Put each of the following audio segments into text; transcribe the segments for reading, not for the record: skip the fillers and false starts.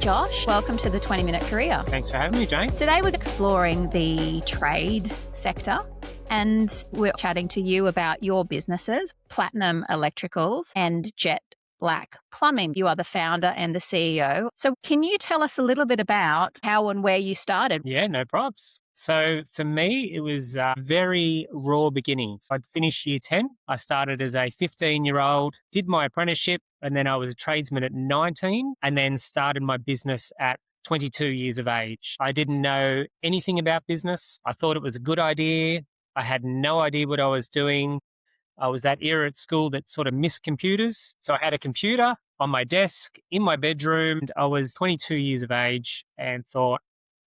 Josh. Welcome to the 20-Minute Career. Thanks for having me, Jane. Today we're exploring the trade sector and we're chatting to you about your businesses, Platinum Electricals and Jet Black Plumbing. You are the founder and the CEO. So can you tell us a little bit about how and where you started? Yeah, no props. So for me, it was very raw beginnings. I'd finished year 10. I started as a 15-year-old, did my apprenticeship, and then I was a tradesman at 19, and then started my business at 22 years of age. I didn't know anything about business. I thought it was a good idea. I had no idea what I was doing. I was that era at school that sort of missed computers. So I had a computer on my desk in my bedroom. I was 22 years of age and thought,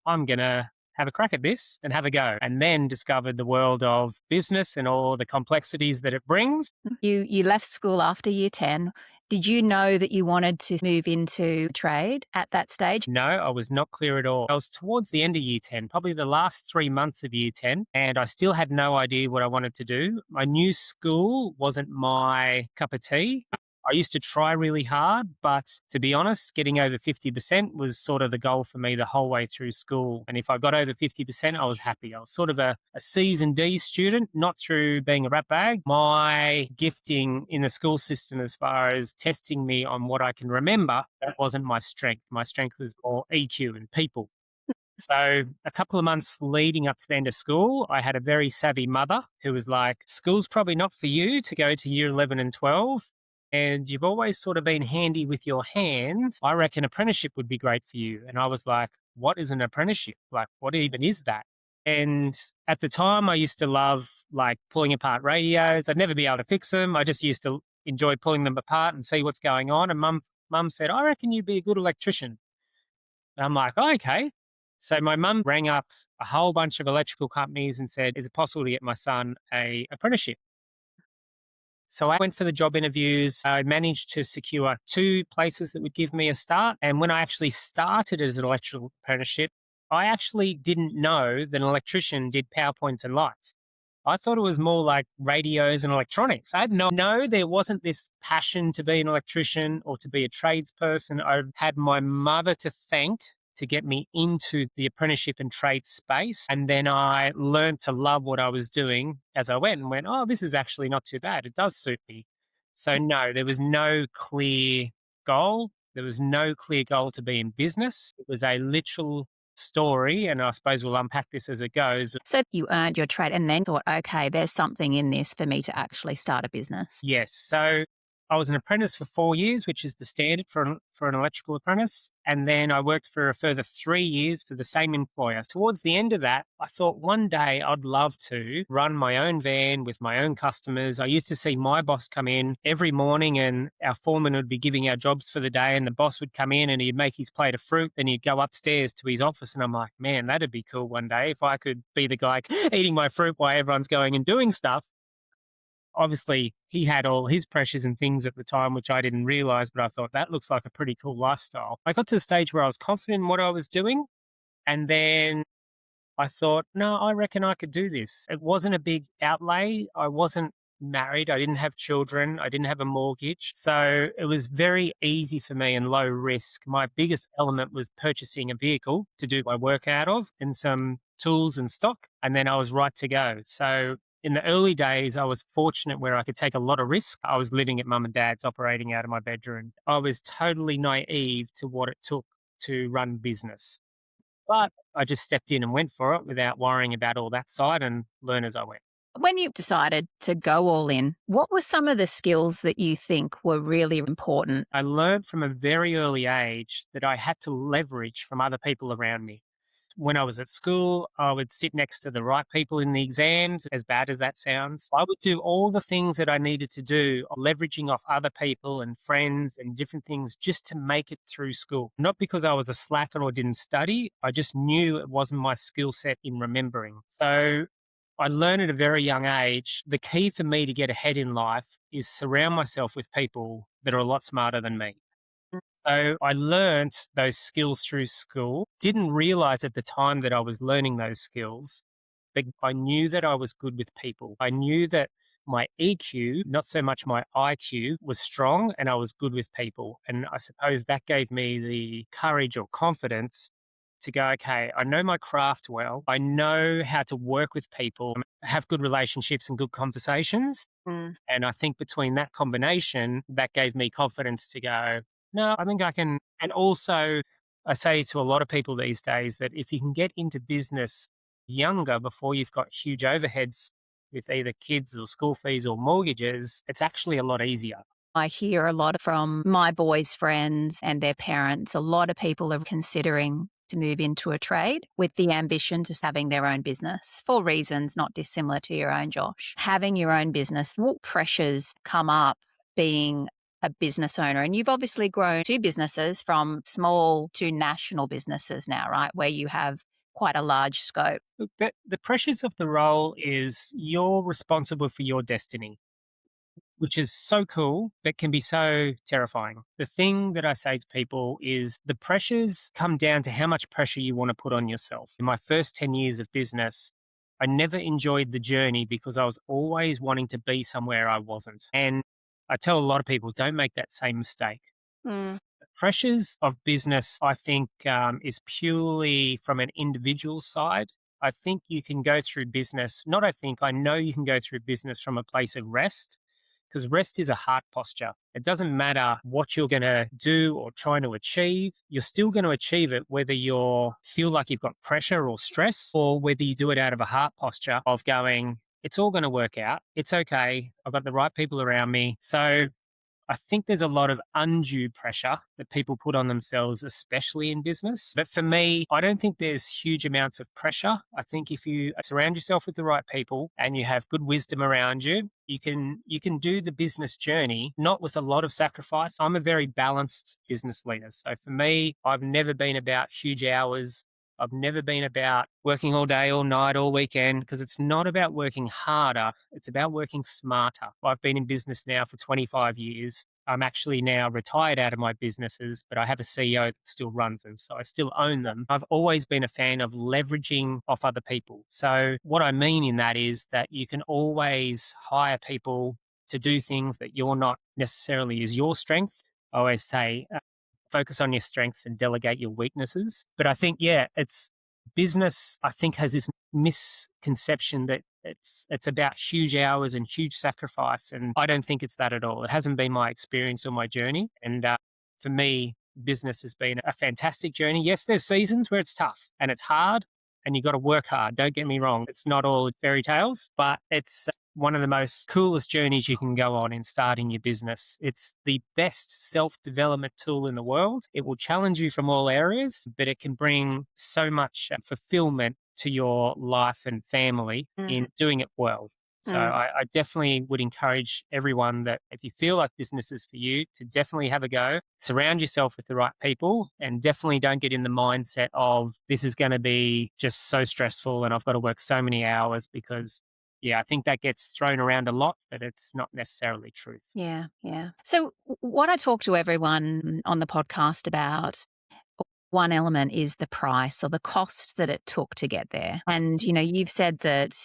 I'm going to have a crack at this and have a go. And then discovered the world of business and all the complexities that it brings. You left school after year 10. Did you know that you wanted to move into trade at that stage? No, I was not clear at all. I was towards the end of year 10, probably the last 3 months of year 10, and I still had no idea what I wanted to do. I knew school wasn't my cup of tea. I used to try really hard, but to be honest, getting over 50% was sort of the goal for me the whole way through school. And if I got over 50%, I was happy. I was sort of a C's and D's student, not through being a rat bag. My gifting in the school system as far as testing me on what I can remember, that wasn't my strength. My strength was more EQ and people. So a couple of months leading up to the end of school, I had a very savvy mother who was like, school's probably not for you to go to year 11 and 12. And you've always sort of been handy with your hands. I reckon apprenticeship would be great for you. And I was like, what is an apprenticeship? Like, what even is that? And at the time, I used to love like pulling apart radios. I'd never be able to fix them. I just used to enjoy pulling them apart and see what's going on. And mum said, I reckon you'd be a good electrician. And I'm like, oh, okay. So my mum rang up a whole bunch of electrical companies and said, is it possible to get my son an apprenticeship? So I went for the job interviews. I managed to secure 2 places that would give me a start. And when I actually started as an electrical apprenticeship, I actually didn't know that an electrician did PowerPoints and lights. I thought it was more like radios and electronics. I had no, there wasn't this passion to be an electrician or to be a tradesperson. I had my mother to thank to get me into the apprenticeship and trade space. And then I learned to love what I was doing as I went and went, oh, this is actually not too bad. It does suit me. So no, there was no clear goal. There was no clear goal to be in business. It was a literal story. And I suppose we'll unpack this as it goes. So you earned your trade and then thought, okay, there's something in this for me to actually start a business. Yes. So I was an apprentice for 4 years, which is the standard for an electrical apprentice. And then I worked for a further 3 years for the same employer. Towards the end of that, I thought one day I'd love to run my own van with my own customers. I used to see my boss come in every morning and our foreman would be giving our jobs for the day and the boss would come in and he'd make his plate of fruit. Then he'd go upstairs to his office and I'm like, man, that'd be cool one day if I could be the guy eating my fruit while everyone's going and doing stuff. Obviously, he had all his pressures and things at the time, which I didn't realize, but I thought that looks like a pretty cool lifestyle. I got to the stage where I was confident in what I was doing. And then I thought, no, I reckon I could do this. It wasn't a big outlay. I wasn't married. I didn't have children. I didn't have a mortgage. So it was very easy for me and low risk. My biggest element was purchasing a vehicle to do my work out of and some tools and stock. And then I was right to go. So in the early days, I was fortunate where I could take a lot of risk. I was living at mum and dad's, operating out of my bedroom. I was totally naive to what it took to run business. But I just stepped in and went for it without worrying about all that side and learn as I went. When you decided to go all in, what were some of the skills that you think were really important? I learned from a very early age that I had to leverage from other people around me. When I was at school, I would sit next to the right people in the exams, as bad as that sounds. I would do all the things that I needed to do, leveraging off other people and friends and different things just to make it through school. Not because I was a slacker or didn't study, I just knew it wasn't my skill set in remembering. So I learned at a very young age, the key for me to get ahead in life is surround myself with people that are a lot smarter than me. So I learned those skills through school. Didn't realize at the time that I was learning those skills, but I knew that I was good with people. I knew that my EQ, not so much my IQ, was strong and I was good with people. And I suppose that gave me the courage or confidence to go, okay, I know my craft well. I know how to work with people, have good relationships and good conversations. Mm. And I think between that combination, that gave me confidence to go, no, I think I can. And also, I say to a lot of people these days that if you can get into business younger before you've got huge overheads with either kids or school fees or mortgages, it's actually a lot easier. I hear a lot from my boys' friends and their parents. A lot of people are considering to move into a trade with the ambition to having their own business for reasons not dissimilar to your own, Josh. Having your own business, what pressures come up being a business owner? And you've obviously grown two businesses from small to national businesses now, right? Where you have quite a large scope. Look, the pressures of the role is you're responsible for your destiny, which is so cool, but can be so terrifying. The thing that I say to people is the pressures come down to how much pressure you want to put on yourself. In my first 10 years of business, I never enjoyed the journey because I was always wanting to be somewhere I wasn't. And I tell a lot of people, don't make that same mistake. Mm. The pressures of business, I think, is purely from an individual side. I think you can go through business, not I think, I know you can go through business from a place of rest because rest is a heart posture. It doesn't matter what you're going to do or trying to achieve. You're still going to achieve it whether you feel like you've got pressure or stress or whether you do it out of a heart posture of going, it's all going to work out. It's okay. I've got the right people around me. So I think there's a lot of undue pressure that people put on themselves, especially in business. But for me, I don't think there's huge amounts of pressure. I think if you surround yourself with the right people and you have good wisdom around you, you can do the business journey, not with a lot of sacrifice. I'm a very balanced business leader. So for me, I've never been about huge hours. I've never been about working all day, all night, all weekend, because it's not about working harder. It's about working smarter. I've been in business now for 25 years. I'm actually now retired out of my businesses, but I have a CEO that still runs them. So I still own them. I've always been a fan of leveraging off other people. So what I mean in that is that you can always hire people to do things that you're not necessarily is your strength. I always say, focus on your strengths and delegate your weaknesses. But I think, yeah, it's business, I think, has this misconception that it's about huge hours and huge sacrifice. And I don't think it's that at all. It hasn't been my experience or my journey. And for me, business has been a fantastic journey. Yes, there's seasons where it's tough and it's hard and you got to work hard. Don't get me wrong. It's not all fairy tales, but it's one of the most coolest journeys you can go on in starting your business. It's the best self-development tool in the world. It will challenge you from all areas, but it can bring so much fulfillment to your life and family in doing it well. So I definitely would encourage everyone that if you feel like business is for you, to definitely have a go. Surround yourself with the right people and definitely don't get in the mindset of this is going to be just so stressful and I've got to work so many hours because, yeah, I think that gets thrown around a lot, but it's not necessarily truth. Yeah, yeah. So, what I talk to everyone on the podcast about, one element is the price or the cost that it took to get there. And, you've said that,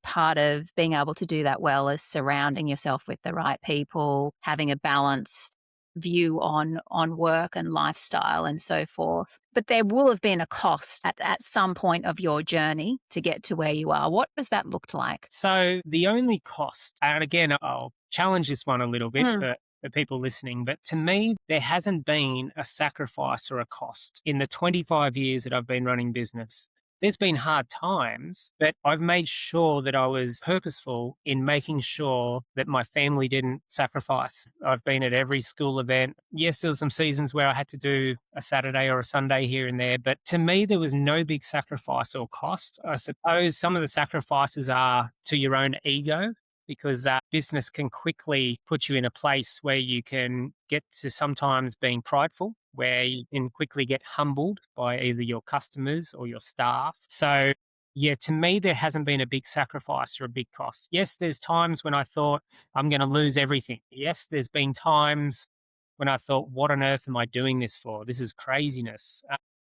part of being able to do that well is surrounding yourself with the right people, having a balanced view on work and lifestyle and so forth. But there will have been a cost at some point of your journey to get to where you are. What does that look like? So the only cost, and again, I'll challenge this one a little bit for people listening, but to me, there hasn't been a sacrifice or a cost in the 25 years that I've been running business. There's been hard times, but I've made sure that I was purposeful in making sure that my family didn't sacrifice. I've been at every school event. Yes, there were some seasons where I had to do a Saturday or a Sunday here and there, but to me, there was no big sacrifice or cost. I suppose some of the sacrifices are to your own ego, because business can quickly put you in a place where you can get to sometimes being prideful, where you can quickly get humbled by either your customers or your staff. So, yeah, to me, there hasn't been a big sacrifice or a big cost. Yes, there's times when I thought I'm going to lose everything. Yes, there's been times when I thought, what on earth am I doing this for? This is craziness.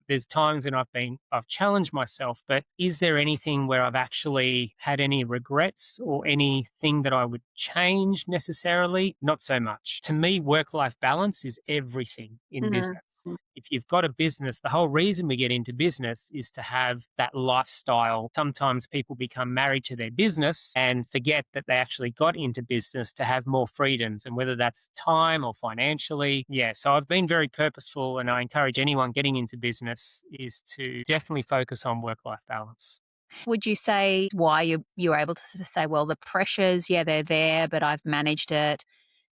There's times when I've challenged myself, but is there anything where I've actually had any regrets or anything that I would change necessarily? Not so much. To me, work-life balance is everything in Mm. business. If you've got a business, the whole reason we get into business is to have that lifestyle. Sometimes people become married to their business and forget that they actually got into business to have more freedoms, and whether that's time or financially. Yeah, so I've been very purposeful, and I encourage anyone getting into business is to definitely focus on work-life balance. Would you say why you're able to sort of say, well, the pressures, yeah, they're there, but I've managed it.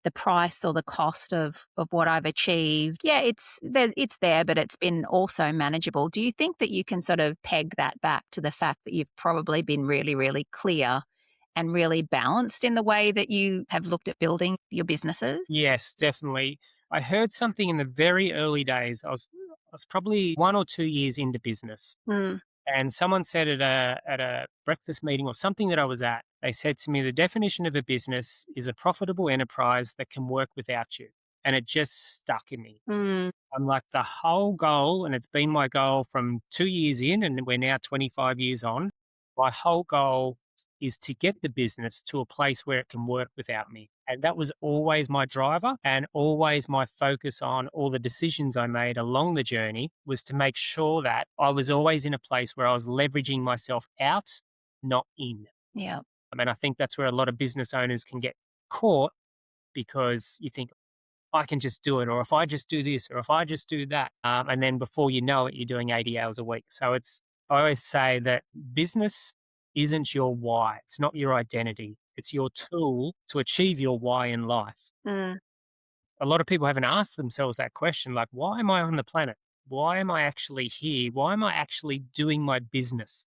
The price or the cost of what I've achieved, yeah, it's there, but it's been also manageable. Do you think that you can sort of peg that back to the fact that you've probably been really, really clear and really balanced in the way that you have looked at building your businesses? Yes, definitely. I heard something in the very early days. I was probably 1 or 2 years into business, Mm. and someone said at a breakfast meeting or something that I was at, they said to me, "The definition of a business is a profitable enterprise that can work without you." And it just stuck in me. Mm. I'm like, the whole goal, and it's been my goal from 2 years in, and we're now 25 years on. My whole goal is to get the business to a place where it can work without me. And that was always my driver, and always my focus on all the decisions I made along the journey was to make sure that I was always in a place where I was leveraging myself out, not in. Yeah, I mean, I think that's where a lot of business owners can get caught, because you think, I can just do it, or if I just do this, or if I just do that. And then before you know it, you're doing 80 hours a week. So I always say that business isn't your why. It's not your identity. It's your tool to achieve your why in life. mm, A lot of people haven't asked themselves that question, like, why am I on the planet? Why am I actually here? Why am I actually doing my business?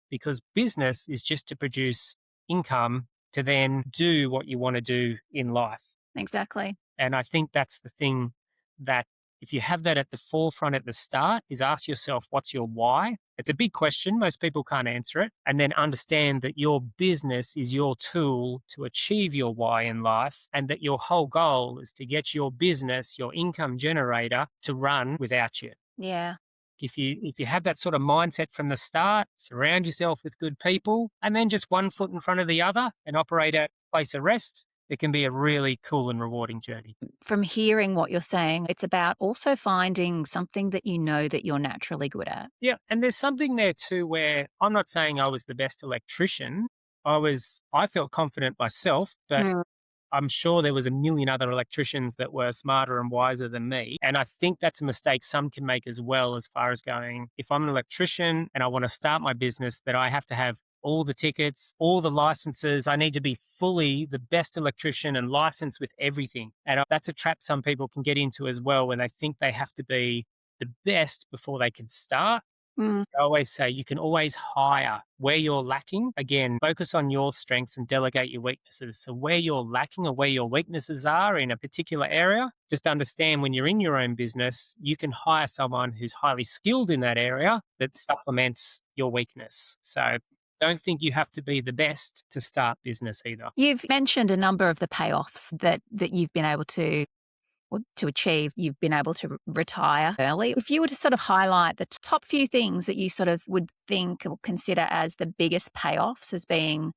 Because business is just to produce income to then do what you want to do in life. exactly. And I think that's the thing, that if you have that at the forefront at the start, is ask yourself, what's your why? It's a big question. Most people can't answer it. And then understand that your business is your tool to achieve your why in life, and that your whole goal is to get your business, your income generator, to run without you. Yeah. If you have that sort of mindset from the start, surround yourself with good people, and then just one foot in front of the other and operate at a place of rest, it can be a really cool and rewarding journey. From hearing what you're saying, it's about also finding something that you know that you're naturally good at. Yeah, and there's something there too where I'm not saying I was the best electrician. I felt confident myself, but Mm. I'm sure there was a million other electricians that were smarter and wiser than me. And I think that's a mistake some can make as well, as far as going, if I'm an electrician and I want to start my business, that I have to have all the tickets, all the licenses. I need to be fully the best electrician and licensed with everything. And that's a trap some people can get into as well, when they think they have to be the best before they can start. Mm. I always say you can always hire where you're lacking. Again, focus on your strengths and delegate your weaknesses. So where you're lacking or where your weaknesses are in a particular area, just understand when you're in your own business, you can hire someone who's highly skilled in that area that supplements your weakness. So don't think you have to be the best to start business either. You've mentioned a number of the payoffs that you've been able to or to achieve. You've been able to retire early. If you were to sort of highlight the top few things that you sort of would think or consider as the biggest payoffs as being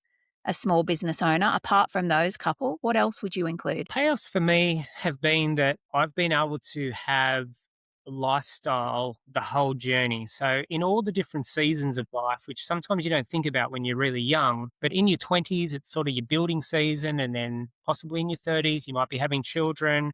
a small business owner, apart from those couple, what else would you include? Payoffs for me have been that I've been able to have lifestyle the whole journey. So in all the different seasons of life, which sometimes you don't think about when you're really young, but in your 20s, it's sort of your building season. And then possibly in your 30s, you might be having children.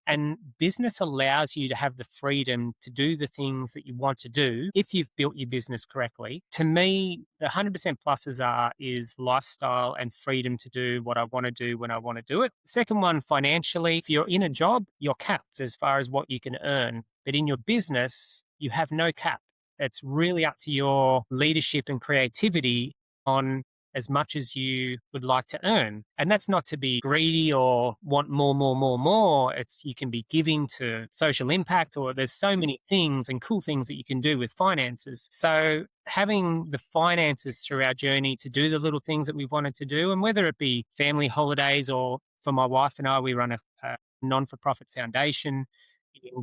And business allows you to have the freedom to do the things that you want to do if you've built your business correctly. To me, the 100% pluses is lifestyle and freedom to do what I want to do when I want to do it. Second one, financially, if you're in a job, you're capped as far as what you can earn. But in your business, you have no cap. It's really up to your leadership and creativity on as much as you would like to earn. And that's not to be greedy or want more, more, more, more. It's you can be giving to social impact, or there's so many things and cool things that you can do with finances. So having the finances through our journey to do the little things that we've wanted to do, and whether it be family holidays, or for my wife and I, we run a non-for-profit foundation,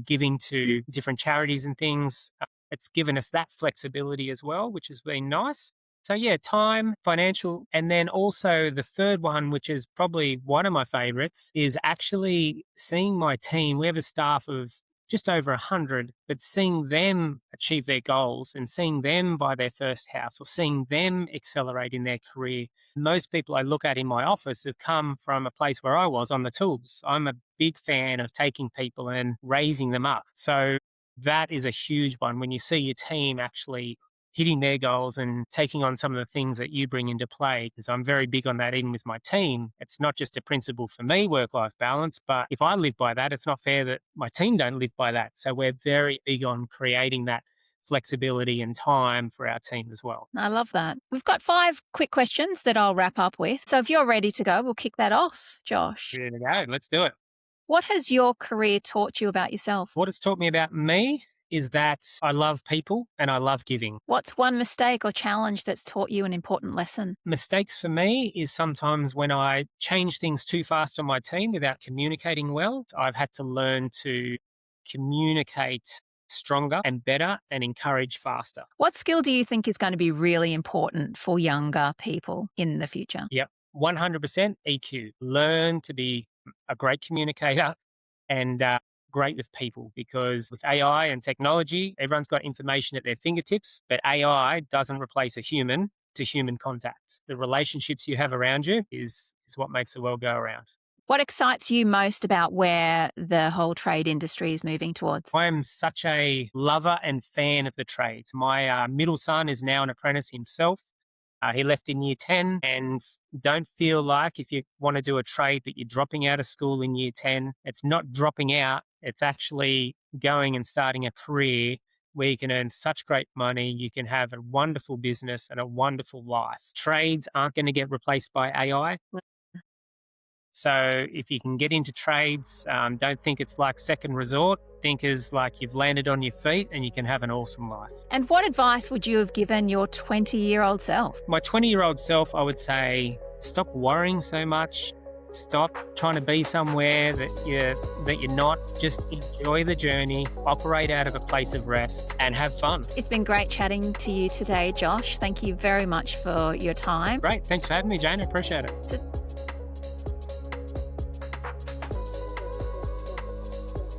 giving to different charities and things. it's given us that flexibility as well, which has been nice. So yeah, time, financial, and then also the third one, which is probably one of my favorites, is actually seeing my team. We have a staff of just over 100, but seeing them achieve their goals and seeing them buy their first house or seeing them accelerate in their career. Most people I look at in my office have come from a place where I was on the tools. I'm a big fan of taking people and raising them up. So that is a huge one when you see your team actually hitting their goals and taking on some of the things that you bring into play, because I'm very big on that even with my team. It's not just a principle for me, work-life balance, but if I live by that, it's not fair that my team don't live by that. So we're very big on creating that flexibility and time for our team as well. I love that. We've got 5 quick questions that I'll wrap up with. So if you're ready to go, we'll kick that off, Josh. Ready to go. Let's do it. What has your career taught you about yourself? What it's taught me about me is that I love people and I love giving. What's one mistake or challenge that's taught you an important lesson? Mistakes for me is sometimes when I change things too fast on my team without communicating well. I've had to learn to communicate stronger and better and encourage faster. What skill do you think is going to be really important for younger people in the future? Yep, 100% EQ. Learn to be a great communicator and great with people, because with AI and technology, everyone's got information at their fingertips, but AI doesn't replace a human to human contact. The relationships you have around you is what makes the world go around. What excites you most about where the whole trade industry is moving towards? I am such a lover and fan of the trades. My middle son is now an apprentice himself. He left in year 10, and don't feel like if you want to do a trade that you're dropping out of school in year 10. It's not dropping out. It's actually going and starting a career where you can earn such great money. You can have a wonderful business and a wonderful life. Trades aren't going to get replaced by AI. So if you can get into trades, don't think it's like second resort. Think as like you've landed on your feet and you can have an awesome life. And what advice would you have given your 20-year-old self? My 20-year-old self, I would say, stop worrying so much. Stop trying to be somewhere that you're not. Just enjoy the journey, operate out of a place of rest, and have fun. It's been great chatting to you today, Josh. Thank you very much for your time. Great. Thanks for having me, Jane. I appreciate it.